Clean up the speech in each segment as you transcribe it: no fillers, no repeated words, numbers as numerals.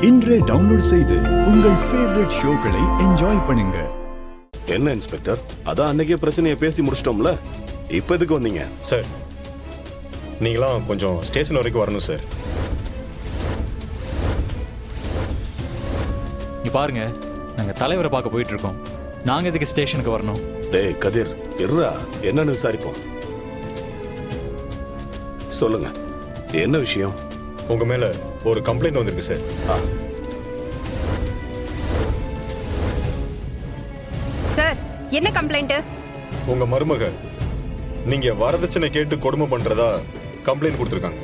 இன்றே டவுன்லோட் செய்து உங்கள் ஃபேவரட் ஷோக்களை என்ஜாய் பண்ணுங்க. என்ன இன்ஸ்பெக்டர், அதான் அன்னைக்கே பிரச்சனையை பேசி முடிச்சிட்டோம்ல, இப்போ எதுக்கு வந்தீங்க? சார், நீங்களாம் கொஞ்சம் ஸ்டேஷன் வரைக்கும் வரணும் சார். இங்க பாருங்க, நாங்க தலைவரை பார்க்க போயிட்டு இருக்கோம். நாங்க எதுக்கு ஸ்டேஷனுக்கு வரணும்? டேய் கதிர், இருடா, என்னன்னு விசாரிப்போம். சொல்லுங்க, என்ன விஷயம்? உங்க மேல ஒரு கம்ப்ளைண்ட் வந்திருக்கு சார். சார், என்ன கம்ப்ளைண்ட்? உங்க மருமக நீங்க வரதட்சணை கேட்டு கொடுமை பண்றதா கம்ப்ளைண்ட் கொடுத்திருக்காங்க.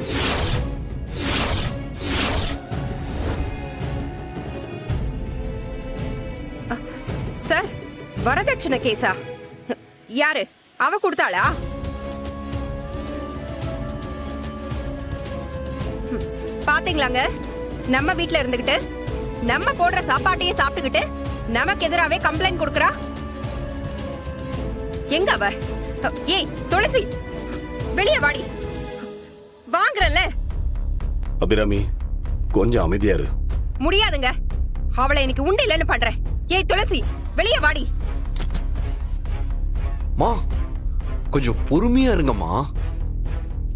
சார், வரதட்சணை கேஸா? யாரு அவ கொடுத்தாளா? பாத்தீங்களாங்க, நம்ம வீட்ல இருந்துகிட்டு நம்ம போடுற சாப்பாட்டையே சாப்பிட்டுக்கிட்டு நமக்கு எதிராவே கம்ப்ளைண்ட் கொடுக்கறா. எங்க அவ? ஏய் துளசி, வெளியே வாடி. வாங்குறல்ல. அபிராமி, கொஞ்சம் அமைதியா இரு. முடியாதுங்க, அவளை இன்னைக்கு உண்டு இல்லைன்னு பண்றேன். ஏய் துளசி, வெளியே வாடி. மா, கொஞ்சம் பொறுமையா இருங்கம்மா.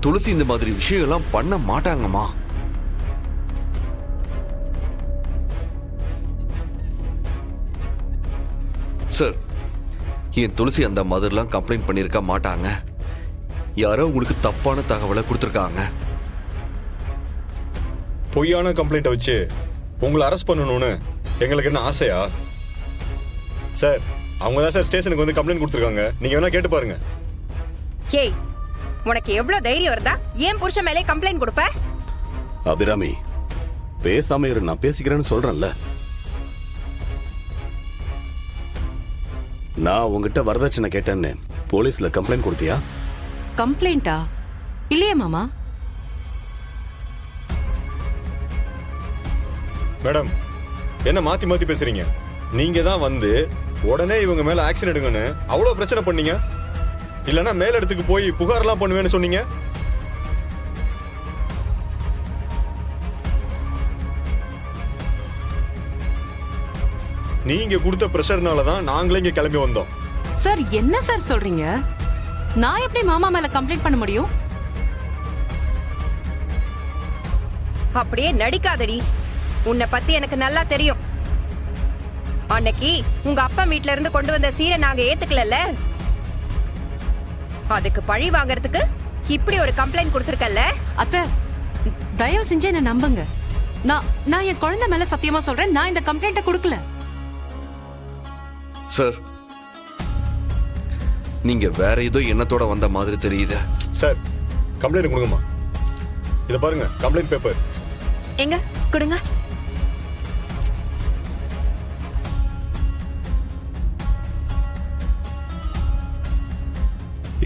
துளசி இந்த மாதிரி விஷயம் எல்லாம் பண்ண மாட்டாங்கம்மா. சார், என் துளசி அந்த மாதிரிலாம் கம்ப்ளைண்ட் பண்ணிருக்க மாட்டாங்க. யாரோ உங்களுக்கு தப்பான தகவலை கொடுத்துருக்காங்க. பொய்யான கம்ப்ளைண்ட்டை வச்சு உங்களை அரெஸ்ட் பண்ணணும்னு எங்களுக்கு என்ன ஆசையா? சார், அவங்க தான் சார் ஸ்டேஷனுக்கு வந்து கம்ப்ளைண்ட் கொடுத்துருக்காங்க. நீங்க வேணா கேட்டு பாருங்க. ஏய், உனக்கு எவ்வளவு தைரியம் இருந்தா ஏன் புருஷன் மேலே கம்ப்ளைண்ட் கொடுப்ப? அபிராமி, பேசாம இரு, நான் பேசிக்கிறேன்னு சொல்றேன்ல. நான் உங்ககிட்ட வரதட்சணை கேட்டேன்னு போலீஸ்ல கம்ப்ளைண்ட் கொடுத்தியா? கம்ப்ளைண்டா? இல்லையே மாமா. மேடம், என்ன மாத்தி மாத்தி பேசுறீங்க? நீங்க தான் வந்து உடனே இவங்க மேல ஆக்ஷன் எடுங்கன்னு அவ்வளவு பிரச்சனை பண்ணீங்க. இல்லனா மேல் இடத்துக்கு போய் புகார்லாம் பண்ணுவேன்னு சொன்னீங்க. நீங்க கொடுத்த பிரஷர்னால தான் நாங்களே இங்க கிளம்பி வந்தோம். சார், என்ன சார் சொல்றீங்க? நான் எப்படி மாமா மேல கம்ப்ளைண்ட் பண்ண முடியும்? அப்படியே நடிக்காதடி. உன்னை பத்தி எனக்கு நல்லா தெரியும். அன்னைக்கு உங்க அப்பா வீட்ல இருந்து கொண்டு வந்த சீரை நாங்க ஏத்துக்கலல்ல, அதுக்கு பழி வாங்கறதுக்கு இப்படி ஒரு கம்ப்ளைண்ட் கொடுத்திருக்கல்ல. அத்தை, தயவு செஞ்சு என்ன நம்புங்க. நான் என் குழந்தை மேல சத்தியமா சொல்றேன், நான் இந்த கம்ப்ளைண்ட்டை கொடுக்கல. சார், நீங்க வேற ஏதோ எண்ணத்தோட வந்த மாதிரி தெரியுது. சார், கம்ப்ளைண்ட் கொடுங்கம்மா. இத பாருங்க, கம்ப்ளைண்ட் பேப்பர். எங்க கொடுங்க.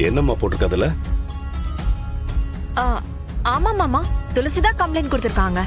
என்னம்மா போட்டிருக்கதுல? ஆமா மாமா, துளசிதா கம்ப்ளைண்ட் கொடுத்திருக்காங்க.